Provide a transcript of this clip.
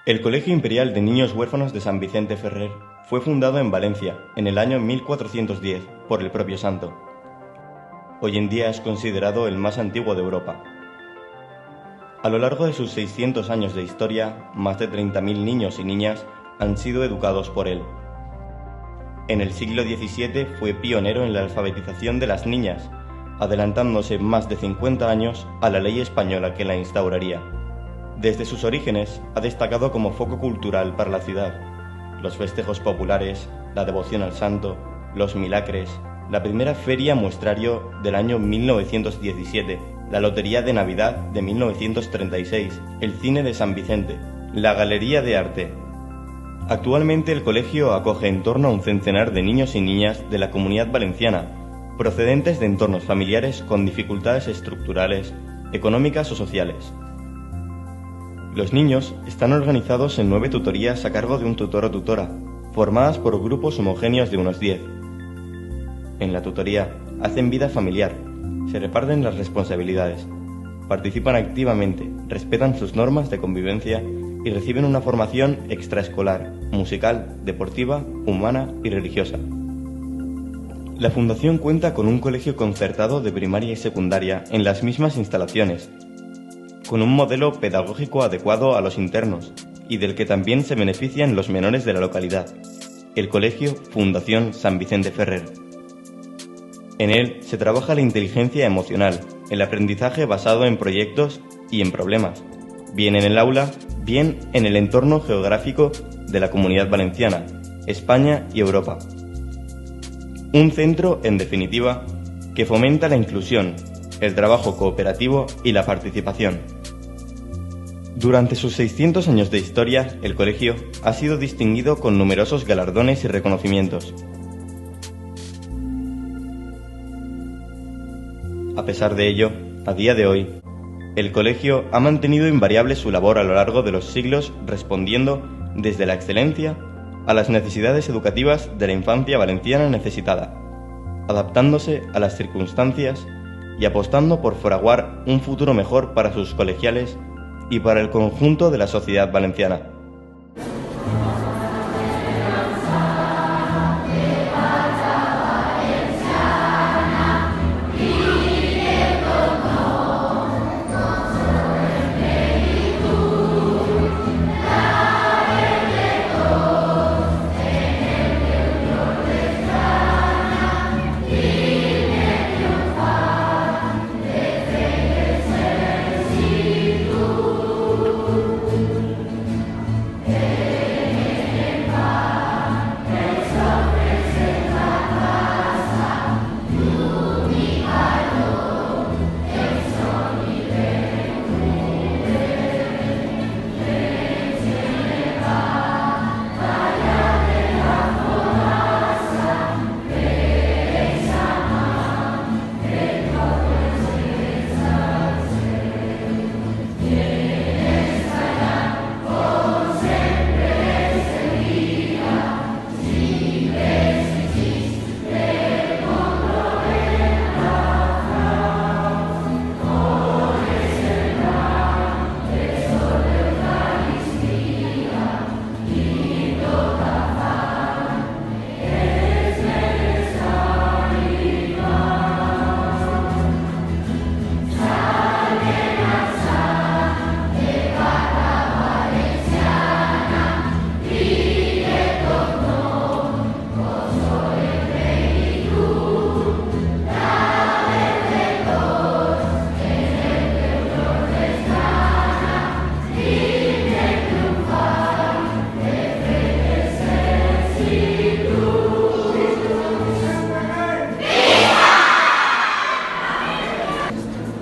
El Colegio Imperial de Niños Huérfanos de San Vicente Ferrer fue fundado en Valencia en el año 1410 por el propio santo. Hoy en día es considerado el más antiguo de Europa. A lo largo de sus 600 años de historia, más de 30.000 niños y niñas han sido educados por él. En el siglo XVII fue pionero en la alfabetización de las niñas, adelantándose más de 50 años a la ley española que la instauraría. Desde sus orígenes ha destacado como foco cultural para la ciudad. Los festejos populares, la devoción al santo, los milagres, la primera feria muestrario del año 1917, la lotería de Navidad de 1936, el cine de San Vicente, la galería de arte. Actualmente el colegio acoge en torno a un centenar de niños y niñas de la Comunidad Valenciana, procedentes de entornos familiares con dificultades estructurales, económicas o sociales. Los niños están organizados en 9 tutorías a cargo de un tutor o tutora, formadas por grupos homogéneos de unos 10. En la tutoría hacen vida familiar, se reparten las responsabilidades, participan activamente, respetan sus normas de convivencia y reciben una formación extraescolar, musical, deportiva, humana y religiosa. La Fundación cuenta con un colegio concertado de primaria y secundaria en las mismas instalaciones, con un modelo pedagógico adecuado a los internos y del que también se benefician los menores de la localidad, el Colegio Fundación San Vicente Ferrer. En él se trabaja la inteligencia emocional, el aprendizaje basado en proyectos y en problemas, bien en el aula, bien en el entorno geográfico de la Comunidad Valenciana, España y Europa. Un centro, en definitiva, que fomenta la inclusión, el trabajo cooperativo y la participación. Durante sus 600 años de historia, el colegio ha sido distinguido con numerosos galardones y reconocimientos. A pesar de ello, a día de hoy, el colegio ha mantenido invariable su labor a lo largo de los siglos, respondiendo desde la excelencia a las necesidades educativas de la infancia valenciana necesitada, adaptándose a las circunstancias y apostando por fraguar un futuro mejor para sus colegiales y para el conjunto de la sociedad valenciana.